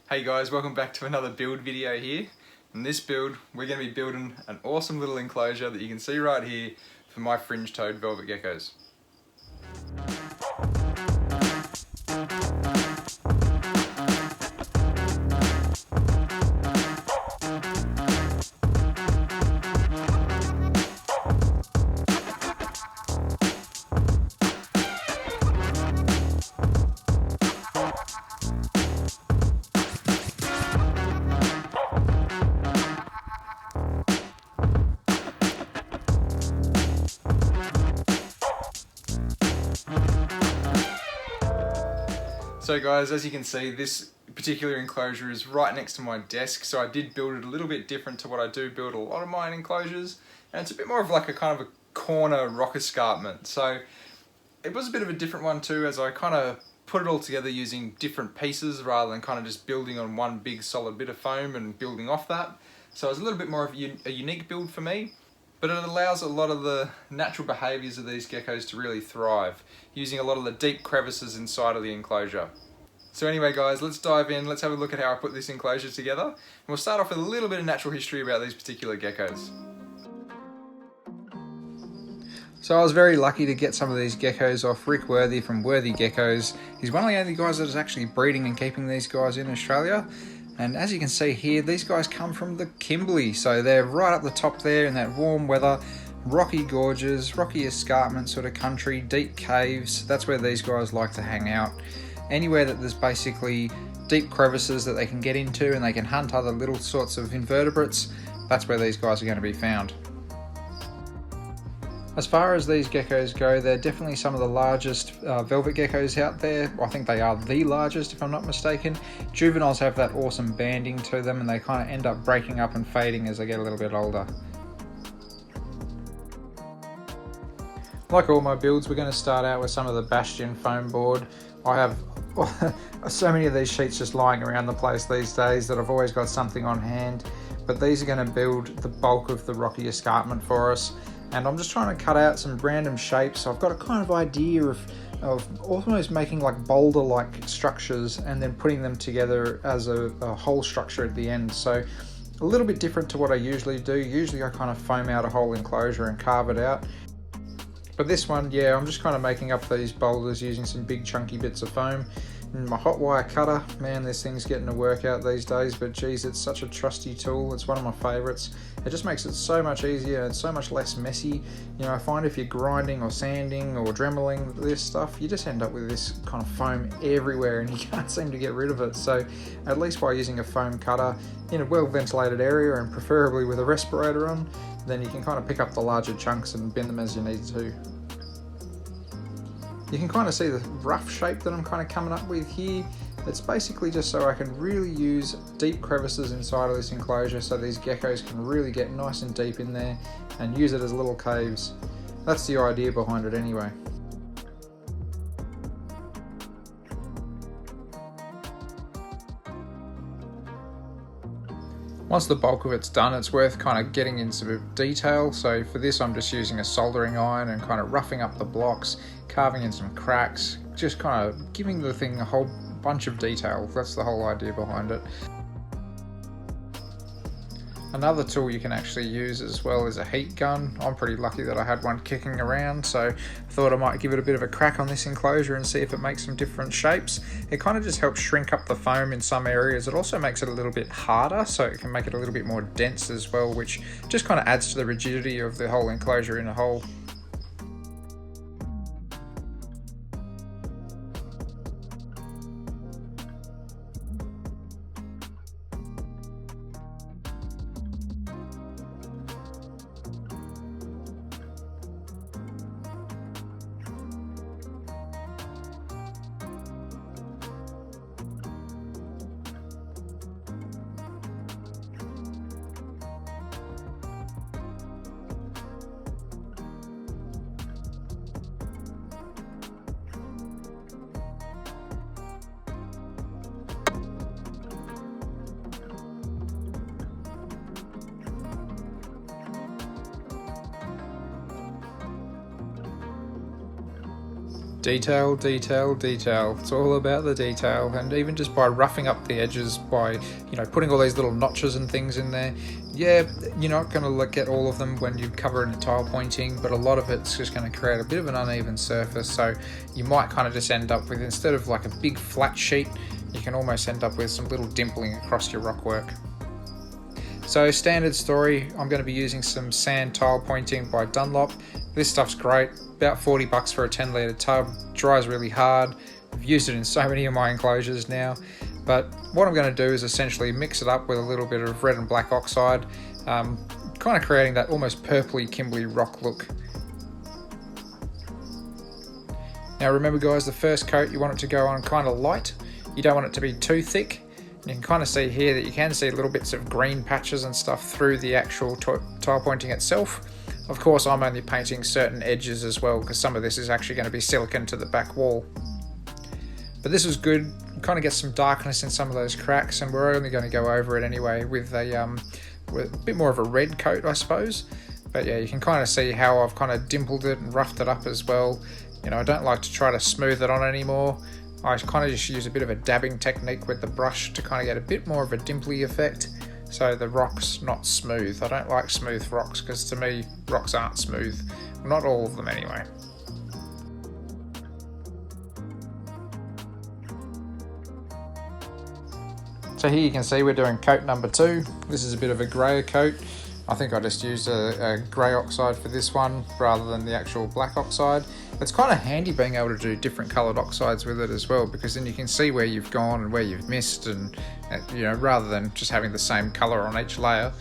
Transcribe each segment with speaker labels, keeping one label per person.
Speaker 1: Hey guys, welcome back to another build video here. In this build, we're going to be building an awesome little enclosure that you can see right here for my fringe-toed velvet geckos. So guys, as you can see, this particular enclosure is right next to my desk, so I did build it a little bit different to what I do build a lot of my enclosures, and it's a bit more of like a kind of a corner rock escarpment. So it was a bit of a different one too, as I kind of put it all together using different pieces rather than kind of just building on one big solid bit of foam and building off that. So it's a little bit more of a unique build for me, but it allows a lot of the natural behaviours of these geckos to really thrive, using a lot of the deep crevices inside of the enclosure. So anyway guys, let's dive in, let's have a look at how I put this enclosure together. And we'll start off with a little bit of natural history about these particular geckos. So I was very lucky to get some of these geckos off Rick Worthy from Worthy Geckos. He's one of the only guys that is actually breeding and keeping these guys in Australia. And as you can see here, these guys come from the Kimberley, so they're right up the top there in that warm weather, rocky gorges, rocky escarpment sort of country, deep caves. That's where these guys like to hang out. Anywhere that there's basically deep crevices that they can get into and they can hunt other little sorts of invertebrates, that's where these guys are going to be found. As far as these geckos go, they're definitely some of the largest velvet geckos out there. I think they are the largest if I'm not mistaken. Juveniles have that awesome banding to them and they kind of end up breaking up and fading as they get a little bit older. Like all my builds, we're going to start out with some of the Bastion foam board. I have so many of these sheets just lying around the place these days that I've always got something on hand, but these are going to build the bulk of the rocky escarpment for us. And I'm just trying to cut out some random shapes. I've got a kind of idea of almost making like boulder-like structures and then putting them together as a whole structure at the end. So a little bit different to what I usually do. Usually I kind of foam out a whole enclosure and carve it out. But this one, yeah, I'm just kind of making up these boulders using some big chunky bits of foam. And my hot wire cutter, man, this thing's getting a workout these days, but geez, it's such a trusty tool. It's one of my favorites. It just makes it so much easier and so much less messy. You know, I find if you're grinding or sanding or dremeling this stuff, you just end up with this kind of foam everywhere and you can't seem to get rid of it. So at least by using a foam cutter in a well ventilated area and preferably with a respirator on, then you can kind of pick up the larger chunks and bend them as you need to. You can kind of see the rough shape that I'm kind of coming up with here. It's basically just so I can really use deep crevices inside of this enclosure so these geckos can really get nice and deep in there and use it as little caves. That's the idea behind it anyway. Once the bulk of it's done, it's worth kind of getting into detail. So for this, I'm just using a soldering iron and kind of roughing up the blocks, carving in some cracks, just kind of giving the thing a whole bunch of detail. That's the whole idea behind it. Another tool you can actually use as well is a heat gun. I'm pretty lucky that I had one kicking around, so I thought I might give it a bit of a crack on this enclosure and see if it makes some different shapes. It kind of just helps shrink up the foam in some areas. It also makes it a little bit harder, so it can make it a little bit more dense as well, which just kind of adds to the rigidity of the whole enclosure in a whole. Detail, detail, detail. It's all about the detail. And even just by roughing up the edges, by putting all these little notches and things in there, yeah, you're not going to get all of them when you cover it in tile pointing, but a lot of it's just going to create a bit of an uneven surface. So you might kind of just end up with, instead of like a big flat sheet, you can almost end up with some little dimpling across your rock work. So standard story, I'm going to be using some sand tile pointing by Dunlop. This stuff's great, about $40 for a 10 litre tub, dries really hard. I've used it in so many of my enclosures now. But what I'm going to do is essentially mix it up with a little bit of red and black oxide, kind of creating that almost purpley Kimberley rock look. Now remember guys, the first coat you want it to go on kind of light. You don't want it to be too thick. You can kind of see here that you can see little bits of green patches and stuff through the actual tile pointing itself. Of course, I'm only painting certain edges as well, because some of this is actually going to be silicone to the back wall. But this was good, kind of get some darkness in some of those cracks, and we're only going to go over it anyway with a bit more of a red coat, I suppose. But yeah, you can kind of see how I've kind of dimpled it and roughed it up as well. I don't like to try to smooth it on anymore. I kind of just use a bit of a dabbing technique with the brush to kind of get a bit more of a dimply effect, so the rock's not smooth. I don't like smooth rocks, because to me, rocks aren't smooth. Not all of them anyway. So here you can see we're doing coat number 2. This is a bit of a greyer coat. I think I just used a grey oxide for this one rather than the actual black oxide. It's kind of handy being able to do different coloured oxides with it as well, because then you can see where you've gone and where you've missed, and rather than just having the same colour on each layer.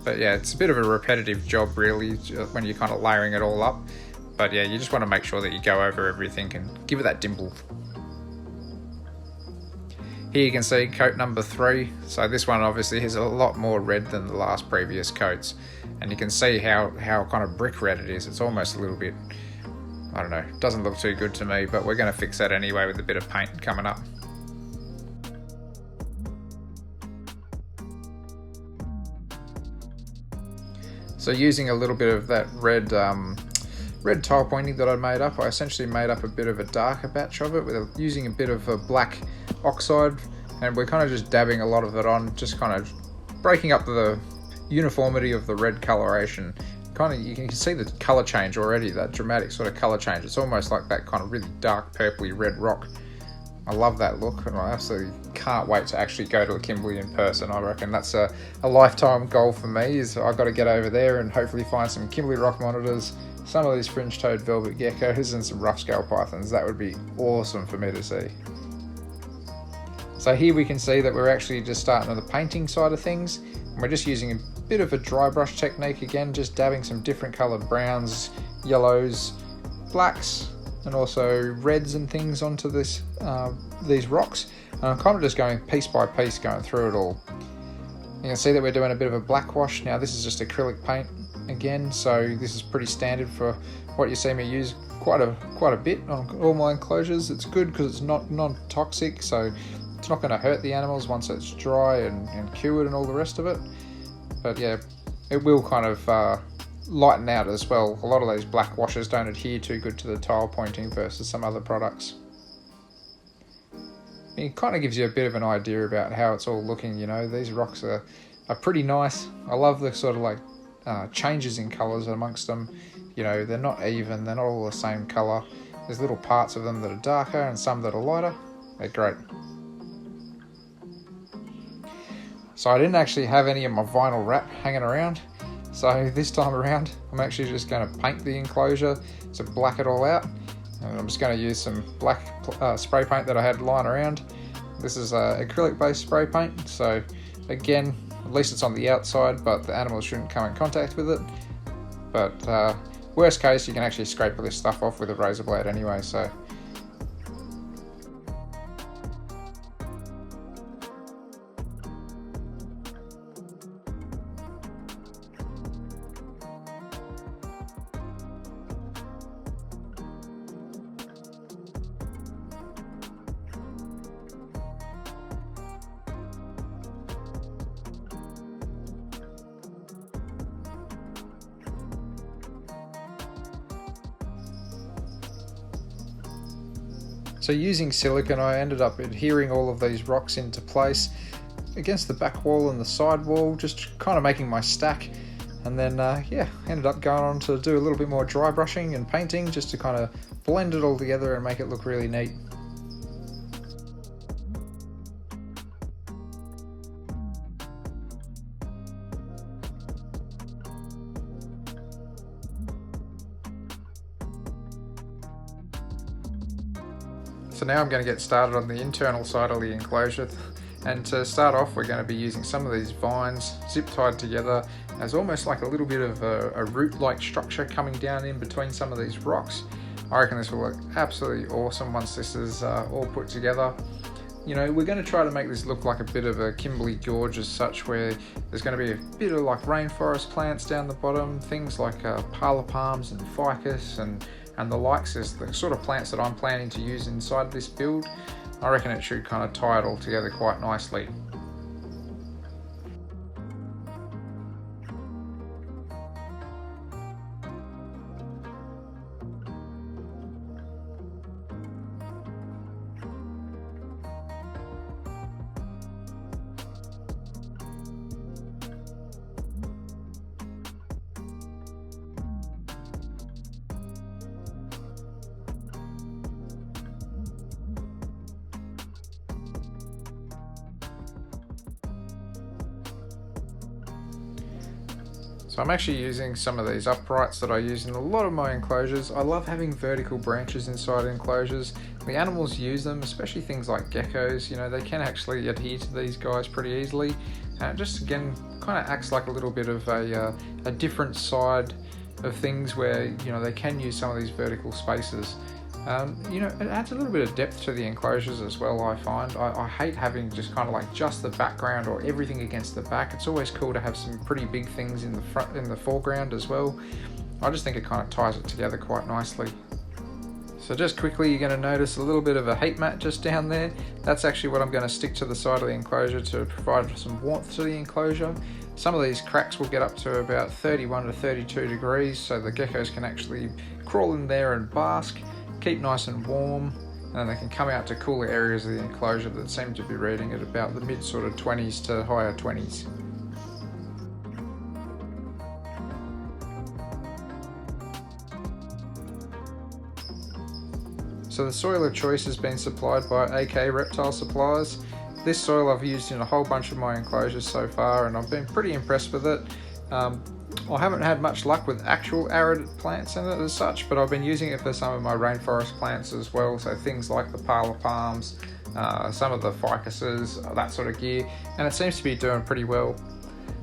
Speaker 1: But yeah, it's a bit of a repetitive job really when you're kind of layering it all up. But yeah, you just want to make sure that you go over everything and give it that dimple. Here you can see coat number 3. So this one obviously has a lot more red than the last previous coats, and you can see how kind of brick red it is. It's almost a little bit, I don't know, doesn't look too good to me, but we're going to fix that anyway with a bit of paint coming up. So using a little bit of that red tile pointing that I made up, I essentially made up a bit of a darker batch of it using a bit of a black oxide, and we're kind of just dabbing a lot of it on, just kind of breaking up the uniformity of the red coloration. You can see the colour change already, that dramatic sort of colour change. It's almost like that kind of really dark purpley red rock. I love that look, and I absolutely can't wait to actually go to a Kimberley in person. I reckon that's a lifetime goal for me, is I've got to get over there and hopefully find some Kimberley rock monitors, some of these fringe-toed velvet geckos, and some rough-scale pythons. That would be awesome for me to see. So here we can see that we're actually just starting on the painting side of things, and we're just using a bit of a dry brush technique again, just dabbing some different coloured browns, yellows, blacks, and also reds and things onto these rocks. And I'm kind of just going piece by piece, going through it all. You can see that we're doing a bit of a black wash. Now this is just acrylic paint again, so this is pretty standard for what you see me use quite a bit on all my enclosures. It's good because it's not non-toxic, so it's not going to hurt the animals once it's dry and cured and all the rest of it. But yeah, it will kind of lighten out as well. A lot of those black washes don't adhere too good to the tile pointing versus some other products. It kind of gives you a bit of an idea about how it's all looking. These rocks are pretty nice. I love the sort of like changes in colours amongst them. They're not even, they're not all the same colour. There's little parts of them that are darker and some that are lighter. They're great. So I didn't actually have any of my vinyl wrap hanging around. So this time around, I'm actually just going to paint the enclosure to black it all out. And I'm just going to use some black spray paint that I had lying around. This is acrylic based spray paint. So again, at least it's on the outside, but the animals shouldn't come in contact with it. But worst case, you can actually scrape all this stuff off with a razor blade anyway. So So using silicone, I ended up adhering all of these rocks into place against the back wall and the side wall, just kind of making my stack. And then ended up going on to do a little bit more dry brushing and painting just to kind of blend it all together and make it look really neat. So now I'm going to get started on the internal side of the enclosure, and to start off we're going to be using some of these vines zip tied together as almost like a little bit of a root-like structure coming down in between some of these rocks. I reckon this will look absolutely awesome once this is all put together. You know, we're going to try to make this look like a bit of a Kimberley Gorge as such, where there's going to be a bit of like rainforest plants down the bottom, things like parlor palms and ficus and the likes is the sort of plants that I'm planning to use inside this build. I reckon it should kind of tie it all together quite nicely. So I'm actually using some of these uprights that I use in a lot of my enclosures. I love having vertical branches inside enclosures. The animals use them, especially things like geckos. You know, they can actually adhere to these guys pretty easily. And it just, again, kind of acts like a little bit of a different side of things where, you know, they can use some of these vertical spaces. You know, it adds a little bit of depth to the enclosures as well, I find. I hate having just kind of like just the background or everything against the back. It's always cool to have some pretty big things in the front, in the foreground as well. I just think it kind of ties it together quite nicely. So just quickly, you're going to notice a little bit of a heat mat just down there. That's actually what I'm going to stick to the side of the enclosure to provide some warmth to the enclosure. Some of these cracks will get up to about 31 to 32 degrees, so the geckos can actually crawl in there and bask, keep nice and warm, and then they can come out to cooler areas of the enclosure that seem to be reading at about the mid sort of 20s to higher 20s. So the soil of choice has been supplied by AK Reptile Supplies. This soil I've used in a whole bunch of my enclosures so far, and I've been pretty impressed with it. I haven't had much luck with actual arid plants in it as such, but I've been using it for some of my rainforest plants as well, so things like the parlor palms, some of the ficuses, that sort of gear, and it seems to be doing pretty well.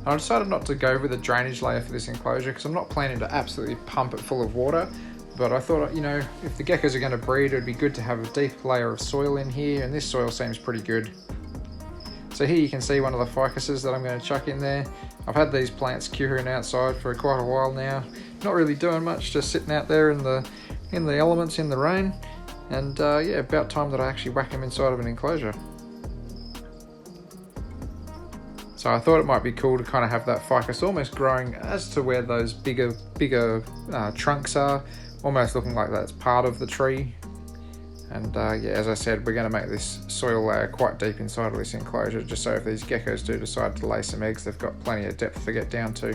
Speaker 1: And I decided not to go with a drainage layer for this enclosure because I'm not planning to absolutely pump it full of water, but I thought, you know, if the geckos are going to breed, it'd be good to have a deep layer of soil in here, and this soil seems pretty good. So here you can see one of the ficuses that I'm going to chuck in there. I've had these plants curing outside for quite a while now. Not really doing much, just sitting out there in the elements, in the rain. And yeah, about time that I actually whack them inside of an enclosure. So I thought it might be cool to kind of have that ficus almost growing as to where those bigger trunks are, almost looking like that's part of the tree. And yeah, as I said, we're going to make this soil layer quite deep inside of this enclosure, just so if these geckos do decide to lay some eggs, they've got plenty of depth to get down to.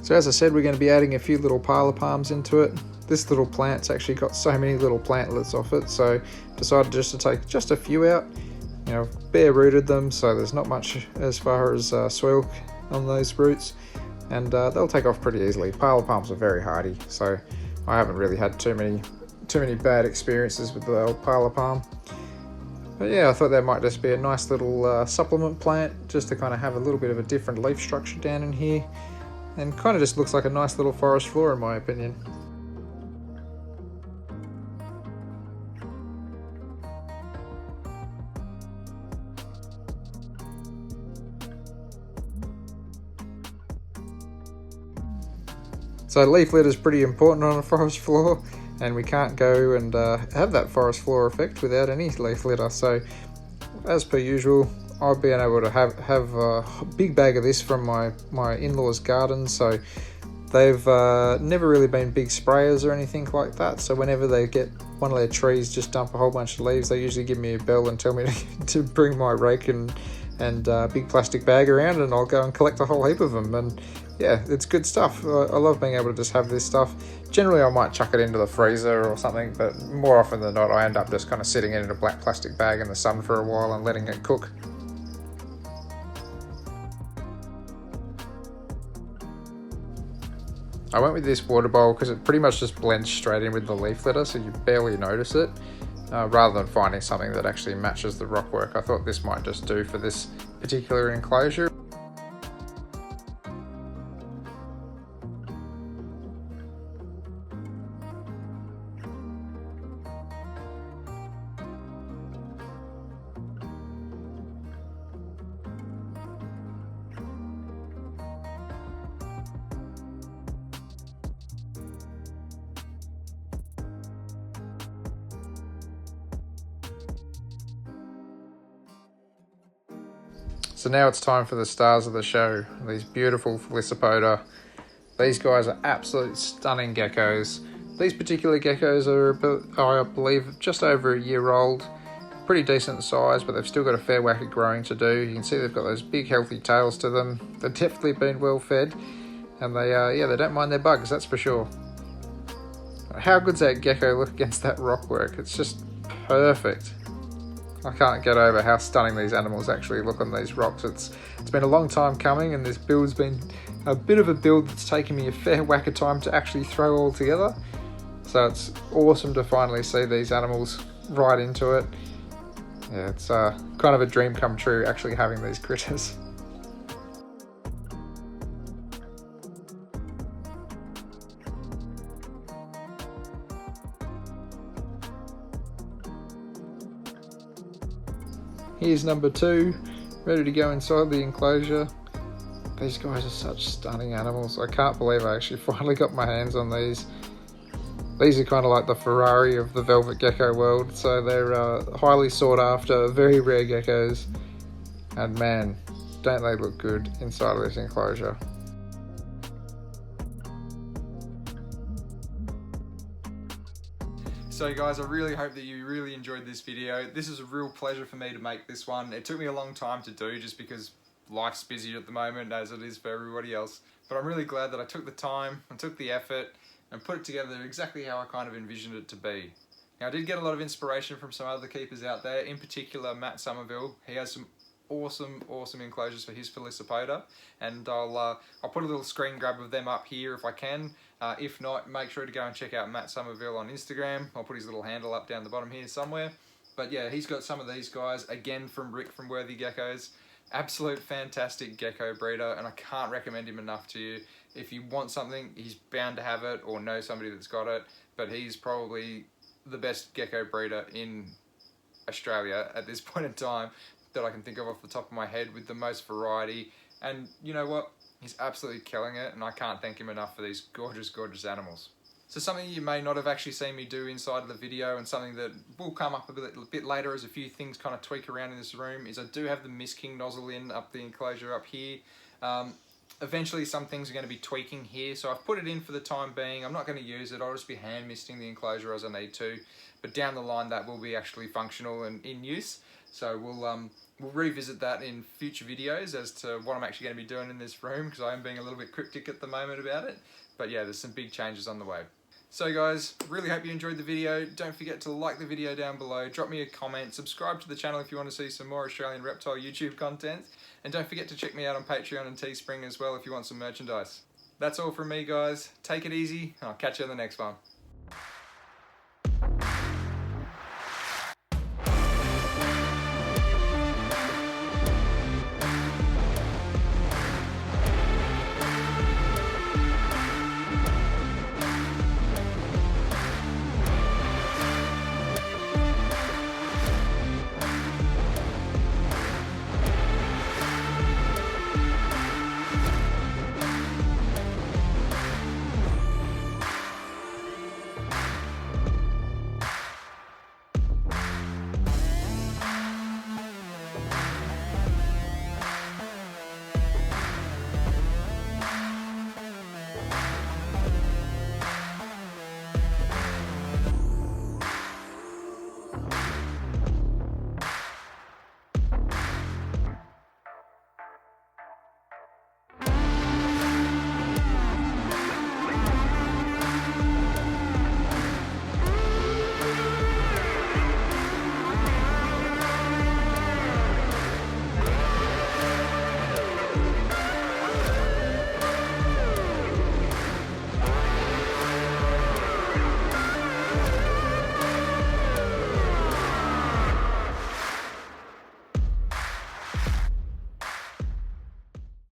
Speaker 1: So as I said, we're going to be adding a few little parlor palms into it. This little plant's actually got so many little plantlets off it, so decided just to take just a few out. You know, bare rooted them, so there's not much as far as soil on those roots, and they'll take off pretty easily. Parlor palms are very hardy, so I haven't really had too many bad experiences with the old parlor palm. But yeah, I thought that might just be a nice little supplement plant, just to kind of have a little bit of a different leaf structure down in here. And kind of just looks like a nice little forest floor in my opinion. So leaf litter is pretty important on a forest floor, and we can't go and have that forest floor effect without any leaf litter. So as per usual, I've been able to have a big bag of this from my in-laws garden. So they've never really been big sprayers or anything like that. So whenever they get one of their trees just dump a whole bunch of leaves, they usually give me a bell and tell me to bring my rake and big plastic bag around, and I'll go and collect a whole heap of them. And yeah, it's good stuff. I love being able to just have this stuff. Generally I might chuck it into the freezer or something, but more often than not I end up just kind of sitting it in a black plastic bag in the sun for a while and letting it cook. I went with this water bowl because it pretty much just blends straight in with the leaf litter, so you barely notice it. Rather than finding something that actually matches the rockwork, I thought this might just do for this particular enclosure. So now it's time for the stars of the show, these beautiful filicipoda. These guys are absolute stunning geckos. These particular geckos are, I believe, just over a year old. Pretty decent size, but they've still got a fair whack of growing to do. You can see they've got those big healthy tails to them. They've definitely been well fed, and they don't mind their bugs, that's for sure. How good's that gecko look against that rockwork? It's just perfect. I can't get over how stunning these animals actually look on these rocks. It's been a long time coming, and this build's been a bit of a build that's taken me a fair whack of time to actually throw all together. So it's awesome to finally see these animals right into it. Yeah, it's kind of a dream come true actually having these critters. Here's number 2, ready to go inside the enclosure. These guys are such stunning animals. I can't believe I actually finally got my hands on these. These are kind of like the Ferrari of the velvet gecko world, so they're highly sought after, very rare geckos. And man, don't they look good inside of this enclosure. So guys, I really hope that you really enjoyed this video. This is a real pleasure for me to make this one. It took me a long time to do just because life's busy at the moment, as it is for everybody else. But I'm really glad that I took the time and took the effort and put it together exactly how I kind of envisioned it to be. Now, I did get a lot of inspiration from some other keepers out there, in particular Matt Somerville. He has some awesome enclosures for his filicipoda, and I'll put a little screen grab of them up here if I can. If not, make sure to go and check out Matt Somerville on Instagram. I'll put his little handle up down the bottom here somewhere. But yeah, he's got some of these guys, again from Rick from Worthy Geckos. Absolute fantastic gecko breeder, and I can't recommend him enough to you. If you want something, he's bound to have it or know somebody that's got it, but he's probably the best gecko breeder in Australia at this point in time that I can think of off the top of my head, with the most variety. And you know what? He's absolutely killing it, and I can't thank him enough for these gorgeous animals. So something you may not have actually seen me do inside of the video, and something that will come up a bit later as a few things kind of tweak around in this room, is I do have the Mist King nozzle in up the enclosure up here. Eventually some things are going to be tweaking here, so I've put it in for the time being. I'm not going to use it, I'll just be hand misting the enclosure as I need to. But down the line that will be actually functional and in use. So we'll revisit that in future videos as to what I'm actually going to be doing in this room, because I am being a little bit cryptic at the moment about it. But yeah, there's some big changes on the way. So guys, really hope you enjoyed the video. Don't forget to like the video down below, drop me a comment, subscribe to the channel if you want to see some more Australian reptile YouTube content, and don't forget to check me out on Patreon and Teespring as well if you want some merchandise. That's all from me guys, take it easy, and I'll catch you on the next one.